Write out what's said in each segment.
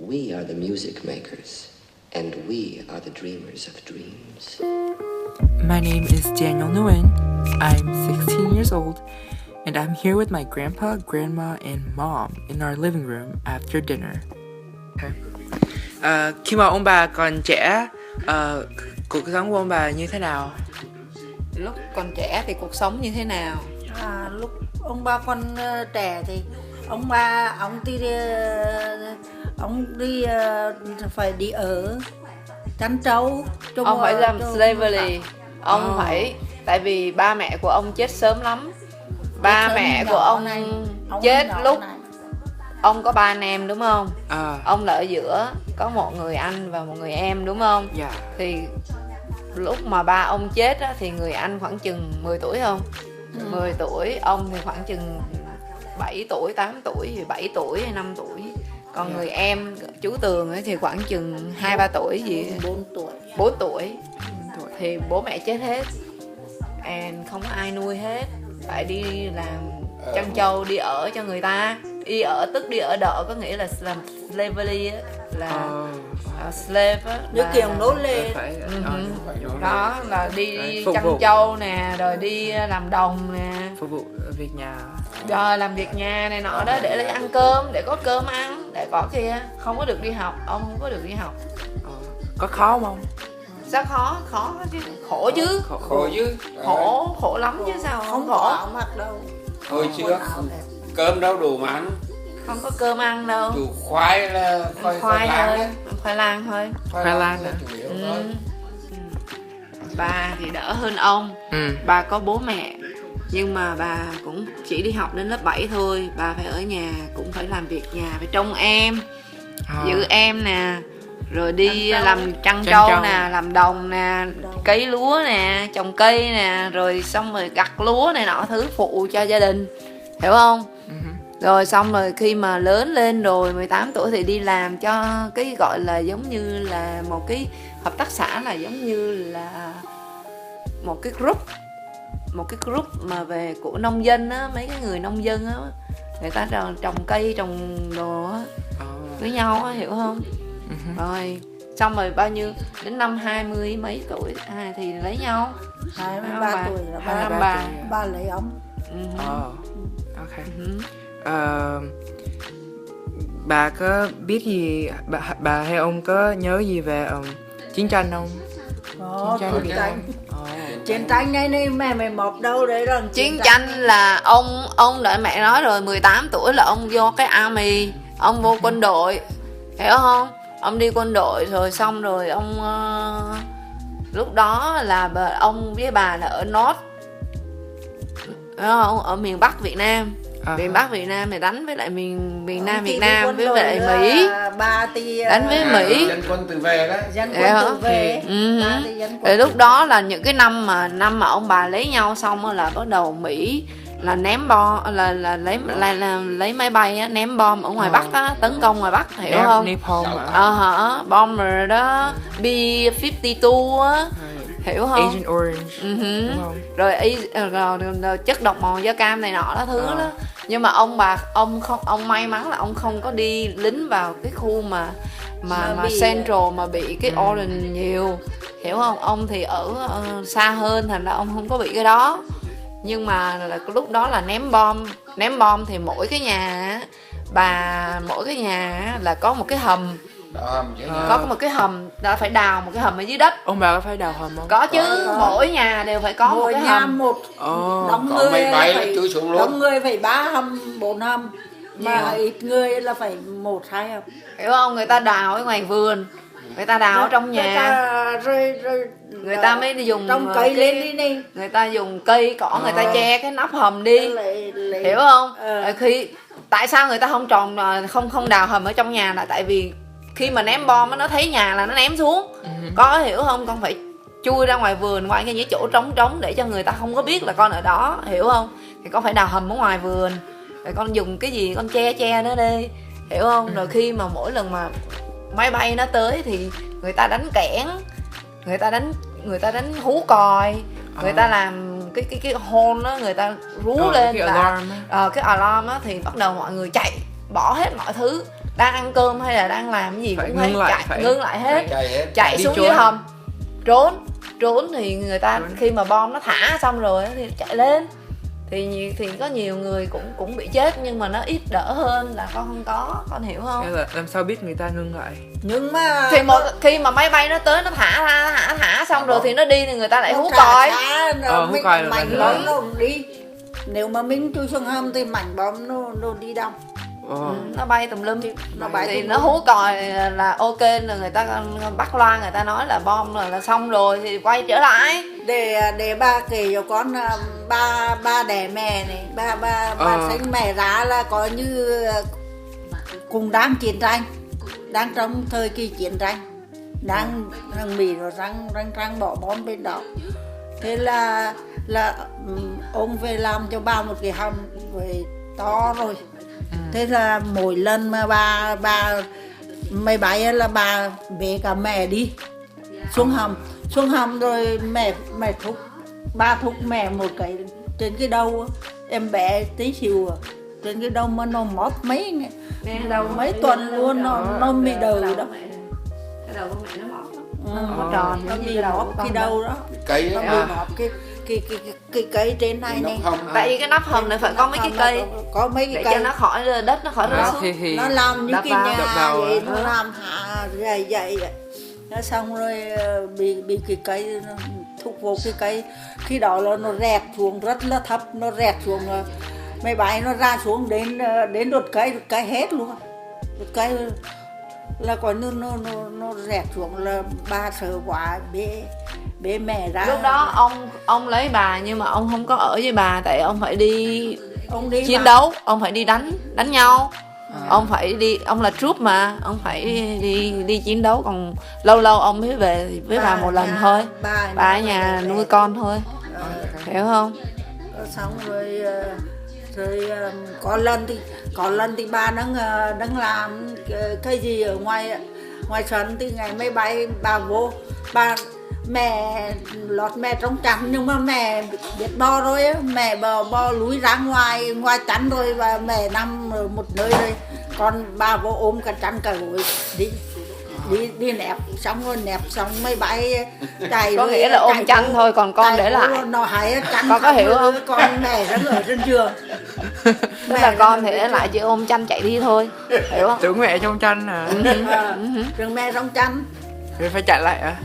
We are the music makers, and we are the dreamers of dreams. My name is Daniel Nguyen. I'm 16 years old, and I'm here with my grandpa, grandma, and mom in our living room after dinner. Khi mà ông bà còn trẻ, cuộc sống của ông bà như thế nào? Lúc còn trẻ thì cuộc sống như thế nào? Lúc ông ba còn trẻ thì ông đi phải đi ở chăn trâu. Ông phải làm slavery. Ông phải, tại vì ba mẹ của ông chết sớm lắm. Ba mẹ của ông chết lúc ông có 3 anh em đúng không? Ông là ở giữa, có một người anh và một người em đúng không? Dạ. Thì lúc mà ba ông chết á, thì người anh khoảng chừng 10 tuổi không? 10 tuổi, ông thì khoảng chừng 7 tuổi, 8 tuổi, 7 tuổi hay 5 tuổi. Còn người em, chú Tường ấy thì khoảng chừng 2-3 tuổi gì? 4 tuổi. Thì bố mẹ chết hết. And không có ai nuôi hết. Phải đi làm chăn trâu, đi ở cho người ta. Đi ở tức đi ở đợ, có nghĩa là làm slavery á, là slave á, điều kiện nô lệ. Đó là đi chăn trâu nè, rồi đi làm đồng nè, phục vụ việc nhà, rồi làm việc nhà này nọ đó để ăn cơm, để có cơm ăn, để có kia. Không có được đi học, ông không có được đi học. Có khó không? Sao khó chứ, khổ chứ, khổ lắm chứ sao không khổ. Mặt đâu. Hồi trước cơm đâu đủ mà ăn. Không có cơm ăn đâu. Đủ khoai là khoai lang thôi, khoai lang thôi. Khoai lang hả? Bà thì đỡ hơn ông. Bà có bố mẹ, nhưng mà bà cũng chỉ đi học đến lớp 7 thôi. Bà phải ở nhà, cũng phải làm việc nhà, phải trông em, giữ em nè, rồi đi làm chăn trâu nè, làm đồng nè, cấy lúa nè, trồng cây nè, rồi xong rồi gặt lúa này nọ thứ phụ cho gia đình, hiểu không? Rồi xong rồi khi mà lớn lên rồi 18 tuổi thì đi làm cho cái gọi là giống như là một cái hợp tác xã, là giống như là một cái group mà về của nông dân á, mấy cái người nông dân á, người ta trồng cây trồng đồ á với nhau á, hiểu không? Rồi xong rồi bao nhiêu đến năm 20 mấy tuổi thì lấy nhau. 23 tuổi là ba lấy ông. Ok. Bà có biết gì, bà hay ông có nhớ gì về chiến tranh không? Chiến tranh này mẹ mày mọc đâu đấy rồi. Chiến tranh là ông đợi mẹ nói rồi, 18 tuổi là ông vô cái army, ông vô quân đội, hiểu không? Ông đi quân đội rồi xong rồi ông lúc đó là ông với bà là ở North, hiểu không? Ở miền Bắc Việt Nam. Miền Bắc Việt Nam thì đánh với lại miền Nam Việt Nam với lại Mỹ, đánh với Mỹ, dân quân tự vệ đó, dân quân tự vệ. Rồi lúc đó là những cái năm mà ông bà lấy nhau xong là bắt đầu Mỹ là ném bom, là lấy máy bay á, ném bom ở ngoài Bắc á, tấn công ngoài Bắc, hiểu không? Bom rồi đó, B-52 á, hiểu không? Agent Orange, đúng không? Rồi chất độc màu da cam này nọ đó thứ đó. Nhưng mà ông may mắn là ông không có đi lính vào cái khu mà Central mà bị cái Orange nhiều, hiểu không? Ông thì ở xa hơn, thành ra ông không có bị cái đó. Nhưng mà lúc đó là ném bom thì mỗi cái nhà là có một cái hầm. Có một cái hầm, đã phải đào một cái hầm ở dưới đất. Ông bà có phải đào hầm không? Có chứ, mỗi nhà đều phải có một cái hầm. Đông người phải 3 hầm, 4 hầm. Mà ít người là phải 1-2 hầm. Hiểu không? Người ta đào ở ngoài vườn, người ta đào ở trong nhà. Người ta mới đi dùng trong cây lên đi này. Người ta dùng cây cỏ, người ta che cái nắp hầm đi. Hiểu không? Tại sao người ta không đào hầm ở trong nhà, là tại vì khi mà ném bom nó thấy nhà là nó ném xuống. Có hiểu không? Con phải chui ra ngoài vườn, ngoài cái những chỗ trống để cho người ta không có biết là con ở đó, hiểu không? Thì con phải đào hầm ở ngoài vườn, rồi con dùng cái gì con che nó đi, hiểu không? Rồi khi mà mỗi lần mà máy bay nó tới thì người ta đánh kẽn, người ta đánh hú còi, người ta làm cái horn đó, người ta rú lên cái là alarm cái alarm á, thì bắt đầu mọi người chạy, bỏ hết mọi thứ đang ăn cơm hay là đang làm cái gì phải cũng ngưng lại hết, chạy đi xuống trốn. dưới hầm trốn thì người ta khi mà bom nó thả xong rồi thì chạy lên, thì có nhiều người cũng bị chết, nhưng mà nó ít đỡ hơn là con không có, con hiểu không? Là làm sao biết người ta ngưng lại? Nhưng mà Thì khi mà máy bay nó tới nó thả xong rồi thì nó đi thì người ta lại hú nó còi. Hú còi là mảnh lần bom nữa. nó đi. Nếu mà mình chui xuống hầm thì mảnh bom nó đi đâu. Nó bay tùm lum Nó bay thì tùm nó lum. ba còi là ok, là người ta bắt loa, người ta nói là bom là xong rồi thì quay trở lại. Để ba kể cho con, ba đẻ mẹ này, ba sinh mẹ ra là có như cùng đang chiến tranh, đang trong thời kỳ chiến tranh, đang Mỹ rồi răng bỏ bom bên đó. Thế là ông về làm cho ba một cái hầm với to rồi. Thế là mỗi lần mà ba máy bay là ba bế cả mẹ đi xuống hầm rồi mẹ ba thúc mẹ một cái trên cái đầu, em bé tí xíu trên cái đầu mà nó móp mấy tuần luôn, nó bị đầu đó. Cái đầu của mẹ nó móp nó tròn, nó bị móp cái đầu đó, Cây nó đó. bị móp cái cây trên này này. tại vì cái nắp hầm này phải có mấy cái cây có mấy cái để cây cho nó khỏi đất, nó khỏi rơi xuống. Thì nó làm như đập cái vào, nhà đập vào. vậy, nó làm hạ dày nó xong rồi bị cái cây nó thúc vô cái cây, khi đó là nó rẹt xuống rất là thấp, nó rẹt xuống máy bay nó ra xuống đến đột cây hết luôn, đột cây là coi nó rẹt xuống là ba sợ quá bế mẹ ra. Lúc đó ông lấy bà nhưng mà ông không có ở với bà, tại ông phải đi chiến đấu, ông phải đi đánh nhau. Ông phải đi, ông là troop mà, ông phải đi chiến đấu, còn lâu ông mới về với bà một lần thôi. Bà ở nhà nuôi con thôi, hiểu không? Xong rồi có lần thì bà đang làm cái gì ở ngoài sân, thì ngày máy bay bà vô, mẹ trong chăn, nhưng mà mẹ biết bò rồi á, mẹ bò lúi ra ngoài chăn rồi, và mẹ nằm ở một nơi rồi, còn bà vô ôm cả chăn cả gối đi nẹp, xong rồi nẹp xong máy bay chạy. Có nghĩa là ôm chăn thôi, còn con để lại. Nó hay chăn, con có hiểu không? Con mẹ rất ở trên giường. Tức là con thì để lại chỉ ôm chăn chạy đi thôi, hiểu không? Tưởng mẹ trong chăn à? Trường mẹ trong chăn Rồi phải chạy lại à?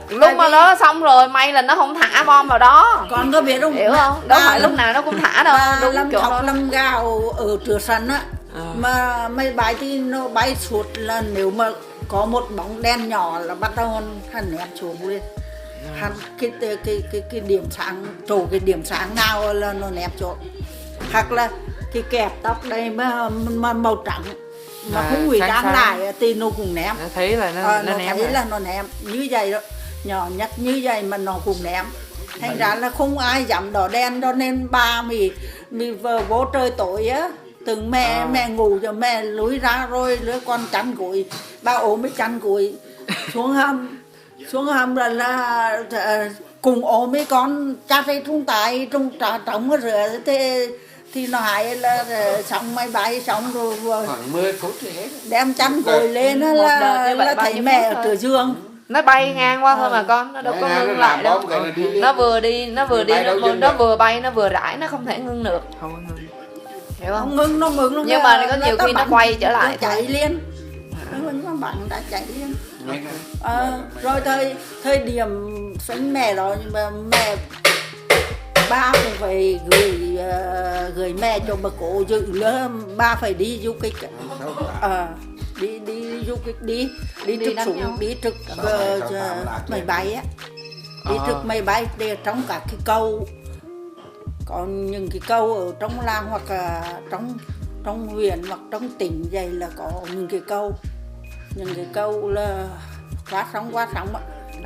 Lúc mà nó xong rồi, may là nó không thả bom vào đó. Con có biết không? Hiểu không? Đâu phải lúc nào nó cũng thả đâu. Ba Đúng làm chỗ thọc đó. làm gạo ở trước sân á, mà máy bay thì nó bay suốt, là nếu mà có một bóng đen nhỏ là bắt đầu hắn ném xuống lên. Hắn cái điểm sáng, chỗ cái điểm sáng nào là nó ném chỗ. Hoặc là cái kẹp tóc đây mà màu trắng mà không hủy đang lại thì nó cũng ném. Nó thấy là nó ném. Thấy là nó ném như vậy đó, nhỏ nhất như vậy mà nó cũng ném. Thành ra là không ai dám đỏ đen, cho nên ba mì vợ vô trời tối á, từng mẹ ngủ cho mẹ lúi ra rồi đứa con chăn gối, ba ốm với chăn gối xuống hầm là cùng ốm với con chát ấy trung tay trống rửa thế, thì nó hay là xong máy bay xong rồi khoảng 10 phút thì hết. đem chăn gối lên là thấy mẹ ở cửa giường. Nó bay ngang qua thôi mà con, nó đâu có ngưng lại đâu. Nó vừa đi nó vừa bay nó vừa rải, nó không thể ngưng được. Không có ngưng. Hiểu không? Nó ngưng Nhưng mà có nhiều khi nó quay trở lại nó chạy liền, nó bắn đã chạy liền. Rồi thời điểm sinh mẹ rồi, nhưng mà ba cũng phải gửi mẹ cho bà cố dự nữa, ba phải đi du kích, đi du kích, đi trực súng, đi trực máy bay á, đi trực máy bay để trong các cái câu, còn những cái câu ở trong làng hoặc là trong huyện hoặc trong tỉnh vậy là có những cái câu là quá sóng á.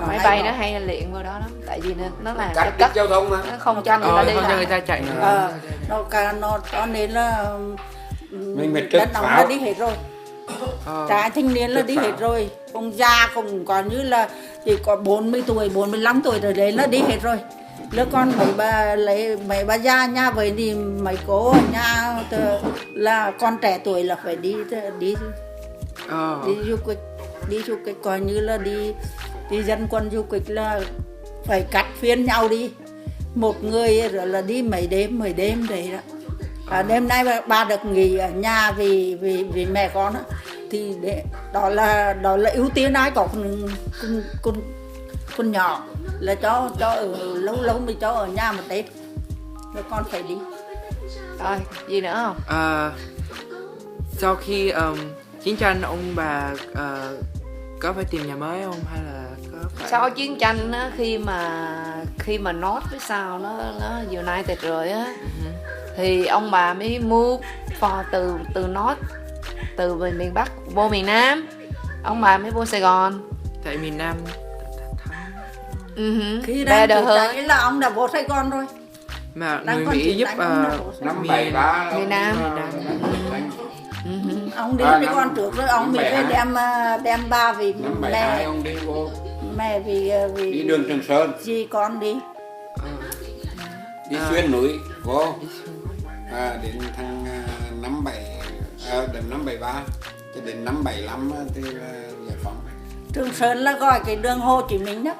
Máy bay nó hay luyện vào đó lắm, tại vì nó làm cắt cắt giao thông mà, nó không cho người ta đi không cho người lại. ta chạy. Nó cho nên là mình phải đàn ông là đi hết rồi, trai thanh niên là đi hết rồi, ông già cũng còn như là chỉ có 40 tuổi 45 tuổi rồi đấy là đi hết rồi. Đứa con mấy bà già nhà vậy thì mấy cô ở nhà là con trẻ tuổi là phải đi đi du kích coi như là đi dân quân du kích là phải cắt phiên nhau đi, một người rồi là đi mấy đêm đấy đó. Đêm nay ba được nghỉ ở nhà vì mẹ con đó. Thì đó là ưu tiên ai có con nhỏ là cho ở lâu mới cho ở nhà một Tết rồi con phải đi. Rồi gì nữa không? Sau khi chiến tranh ông bà có phải tìm nhà mới không hay là có phải... Sau chiến tranh á, khi mà North với South nó United rồi á, thì ông bà mới move từ North, từ miền Bắc vô miền Nam, ông bà mới vô Sài Gòn. Tại miền Nam khi đang chữa cháy là ông đã vô Sài Gòn rồi, mà người Mỹ giúp năm 73 miền Nam. Ông đi Sài Gòn trước rồi ông mới về đem ba vì mẹ ông đi vô mẹ vì đi đường Trường Sơn, chị con đi xuyên núi vô đến thằng đến năm 73 cho đến năm 75 thì giải phóng. Trường Sơn là gọi cái đường Hồ Chí Minh đó,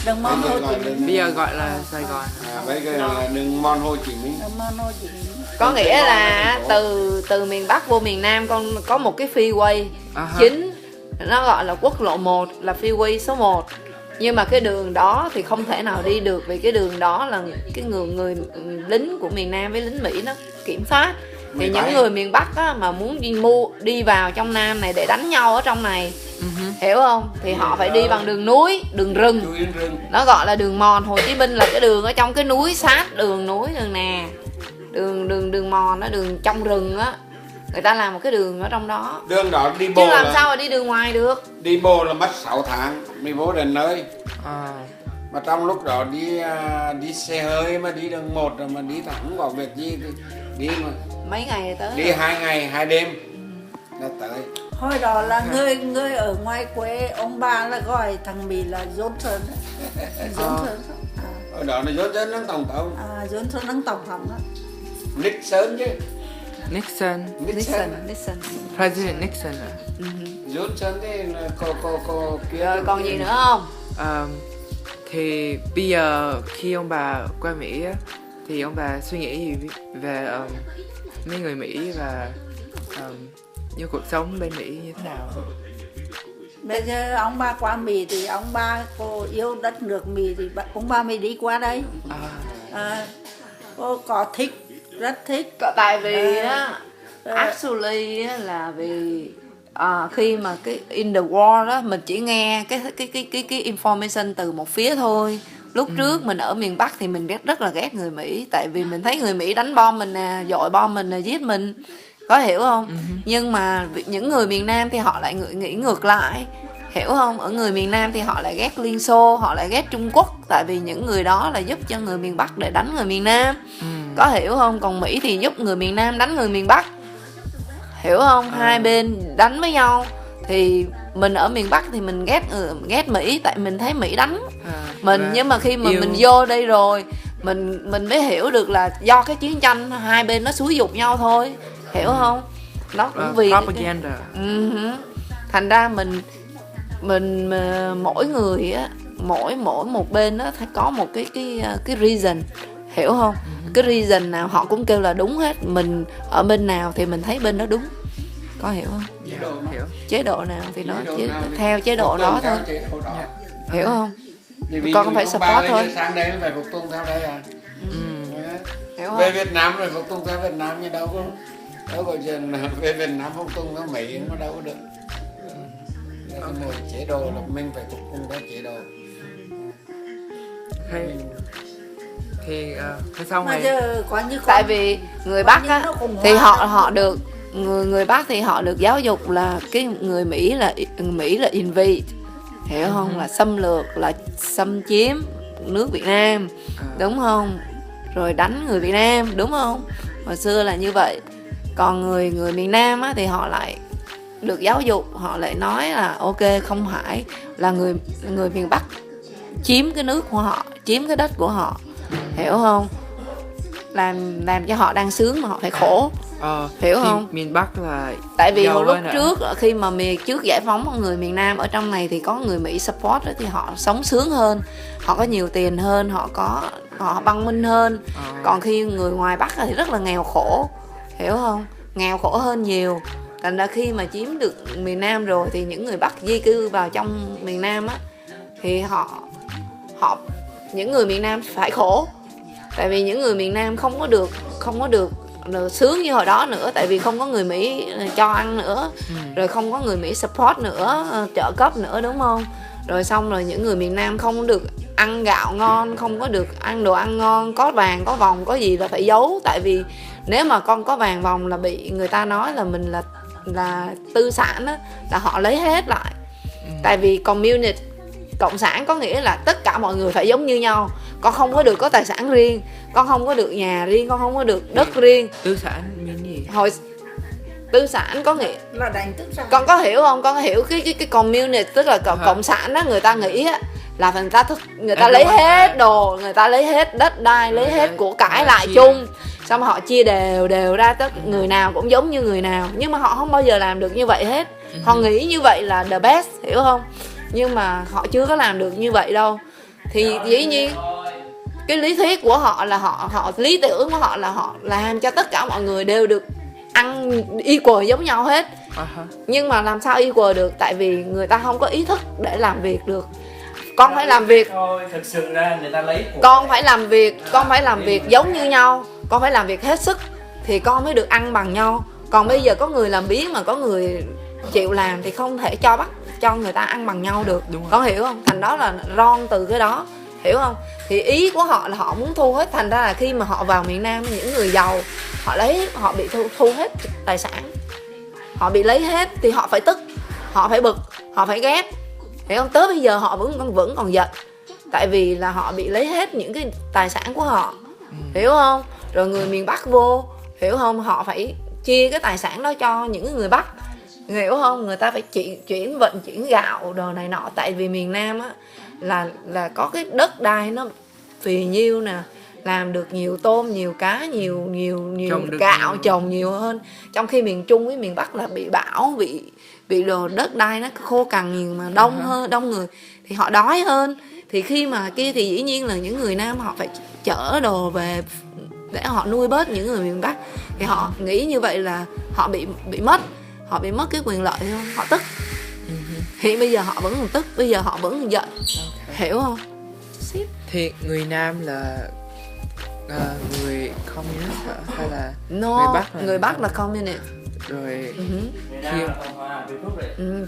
đường Mòn Hồ Chí Minh. Bây giờ gọi là Sài Gòn. Bây giờ là đường Mòn Hồ Chí Minh. Có nghĩa là từ miền Bắc vô miền Nam con có một cái freeway chính, nó gọi là quốc lộ 1, là freeway số 1. Nhưng mà cái đường đó thì không thể nào đi được, vì cái đường đó là cái người lính của miền Nam với lính Mỹ nó kiểm soát. Thì những người miền Bắc á, mà muốn đi vào trong Nam này để đánh nhau ở trong này, hiểu không? Thì họ phải đi bằng đường núi, đường rừng. Nó gọi là đường mòn. Hồ Chí Minh là cái đường ở trong cái núi, sát đường núi đường nè. Đường mòn đó, đường trong rừng á. Người ta làm một cái đường ở trong đó. Đường đó đi bộ chứ làm sao mà đi đường ngoài được. Đi bộ là mất 6 tháng mới vô đến nơi. Mà trong lúc đó đi xe hơi mà đi đường 1 rồi mà đi thẳng vào việc gì thì đi mà mấy ngày tới. Đi 2 ngày 2 đêm là tới. Hồi đó là người ở ngoài quê ông bà là gọi thằng Mỹ là Johnson. Johnson. Ở đó là Johnson đang tổng thống. Johnson đang tổng thống đó. Nixon chứ. Nixon. President Nixon à? Johnson thì có kia. Rồi còn gì nữa không? Thì bây giờ khi ông bà qua Mỹ á, thì ông bà suy nghĩ gì về mấy người Mỹ và như cuộc sống bên Mỹ như thế nào? Bây giờ ông bà qua Mỹ thì ông bà cô yêu đất nước Mỹ thì ông bà mới đi qua đây. Cô có thích, rất thích. Tại vì á, actually á, là vì khi mà cái in the war đó mình chỉ nghe cái information từ một phía thôi. Lúc trước mình ở miền Bắc thì mình rất là ghét người Mỹ, tại vì mình thấy người Mỹ đánh bom mình nè, dội bom mình nè, giết mình, có hiểu không? Nhưng mà những người miền Nam thì họ lại nghĩ ngược lại, hiểu không? Ở người miền Nam thì họ lại ghét Liên Xô, họ lại ghét Trung Quốc, tại vì những người đó là giúp cho người miền Bắc để đánh người miền Nam, có hiểu không? Còn Mỹ thì giúp người miền Nam đánh người miền Bắc, hiểu không? Hai bên đánh với nhau. Thì mình ở miền Bắc thì mình ghét Mỹ, tại mình thấy Mỹ đánh mình. Nhưng mà khi mà mình vô đây rồi, mình mới hiểu được là do cái chiến tranh hai bên nó xúi dục nhau thôi, hiểu không? Nó cũng vì propaganda. Thành ra mình mỗi người á, mỗi một bên á phải có một cái reason, hiểu không? Cái reason nào họ cũng kêu là đúng hết. Mình ở bên nào thì mình thấy bên đó đúng, có hiểu không? Chế độ nào thì nó theo chế độ đó thôi, hiểu không? Con không phải support thôi. Sang đây phải phục tùng theo đây à? Hiểu không? Về Việt Nam rồi phục tùng theo Việt Nam, như đâu có chuyện về Việt Nam phục tùng theo Mỹ nó đâu có được. Một chế độ là mình phải phục tùng theo chế độ. Thì xong mà rồi. giờ có như Tại vì người Bắc á thì họ được người Bắc thì họ được giáo dục là cái người Mỹ là invade, hiểu không? Là xâm lược, là xâm chiếm nước Việt Nam, đúng không? Rồi đánh người Việt Nam, đúng không? Hồi xưa là như vậy. Còn người miền Nam á thì họ lại được giáo dục, họ lại nói là ok, không phải là người miền Bắc chiếm cái nước của họ, chiếm cái đất của họ, hiểu không? Làm cho họ đang sướng mà họ phải khổ, Hiểu không? Miền Bắc là tại vì giàu hồi lúc hơn ạ. trước khi mà trước giải phóng người miền Nam ở trong này thì có người Mỹ support đó, thì họ sống sướng hơn, họ có nhiều tiền hơn, họ văn minh hơn. Còn khi người ngoài Bắc thì rất là nghèo khổ, hiểu không? Nghèo khổ hơn nhiều. Thành ra khi mà chiếm được miền Nam rồi thì những người Bắc di cư vào trong miền Nam á, thì họ những người miền Nam phải khổ. Tại vì những người miền Nam không có được sướng như hồi đó nữa, tại vì không có người Mỹ cho ăn nữa, rồi không có người Mỹ support nữa, trợ cấp nữa, đúng không? Rồi xong rồi những người miền Nam không được ăn gạo ngon, không có được ăn đồ ăn ngon, có vàng có vòng có gì là phải giấu. Tại vì nếu mà con có vàng vòng là bị người ta nói là mình là tư sản á, là họ lấy hết lại. Tại vì community, cộng sản có nghĩa là tất cả mọi người phải giống như nhau. Con không có được có tài sản riêng, con không có được nhà riêng, con không có được đất riêng. Tư sản miền gì? Tư sản có nghĩa là đánh tức sản. Con có hiểu không? Con có hiểu cái community, tức là cộng sản đó, người ta nghĩ á là người ta lấy hết đồ, người ta lấy hết đất đai, lấy hết của cải lại chung, xong họ chia đều ra, tất người nào cũng giống như người nào. Nhưng mà họ không bao giờ làm được như vậy hết. Họ nghĩ như vậy là the best, hiểu không? Nhưng mà họ chưa có làm được như vậy đâu. Thì dĩ nhiên cái lý thuyết của họ là họ lý tưởng của họ là họ làm cho tất cả mọi người đều được ăn equal giống nhau hết. Nhưng mà làm sao equal được? Tại vì người ta không có ý thức để làm việc được. Con phải làm việc thôi, thực sự ra người ta lấy con phải làm việc giống như nhau, con phải làm việc hết sức thì con mới được ăn bằng nhau. Còn bây giờ có người làm biếng mà có người chịu làm thì không thể bắt cho người ta ăn bằng nhau được. Con hiểu không? Thành đó là ron từ cái đó, hiểu không? Thì ý của họ là họ muốn thu hết. Thành ra là khi mà họ vào miền Nam, những người giàu họ bị thu hết tài sản, họ bị lấy hết thì họ phải tức, họ phải bực, họ phải ghét, hiểu không? Tới bây giờ họ vẫn còn giận, tại vì là họ bị lấy hết những cái tài sản của họ, hiểu không? Rồi người miền Bắc vô, hiểu không? Họ phải chia cái tài sản đó cho những người Bắc, hiểu không? Người ta phải vận chuyển gạo đồ này nọ. Tại vì miền Nam á là có cái đất đai nó phì nhiêu nè, làm được nhiều tôm, nhiều cá, nhiều gạo trồng nhiều hơn. Trong khi miền Trung với miền Bắc là bị bão, bị đồ đất đai nó khô cằn nhiều mà đông người thì họ đói hơn. Thì khi mà kia thì dĩ nhiên là những người Nam họ phải chở đồ về để họ nuôi bớt những người miền Bắc. Thì họ nghĩ như vậy là họ bị mất cái quyền lợi thôi, họ tức. Hiện bây giờ họ vẫn còn tức, bây giờ họ vẫn còn giận, hiểu không? Thì người Nam là người communist hay là người Bắc là communist. Rồi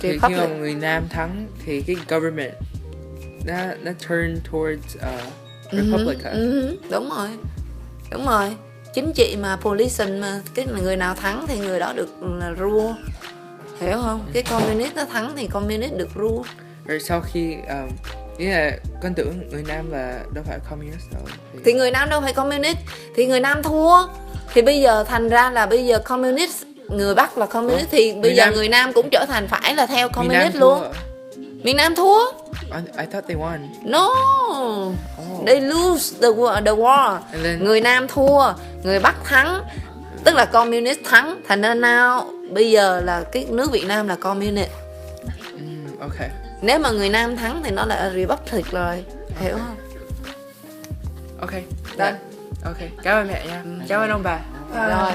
khi mà người Nam thắng thì cái government nó turn towards republic. Đúng rồi. Chính trị mà politician mà cái người nào thắng thì người đó được là rule, hiểu không? Cái communist nó thắng thì communist được rule. Rồi sau khi con tưởng người Nam là đâu phải communist đâu. Thì người Nam đâu phải communist, thì người Nam thua. Thì bây giờ thành ra là bây giờ communist, người Bắc là communist thì bây giờ người Nam cũng trở thành phải là theo communist luôn. Miền Nam thua. I thought they won. No. They lose the war. Người Nam thua, người Bắc thắng. Tức là communist thắng. Thành ra bây giờ là cái nước Việt Nam là communist. Okay. Nếu mà người Nam thắng thì nó là republic rồi, hiểu không? Ok. Done. Ok. Cảm ơn mẹ nha. Cảm ơn ông bà. Rồi.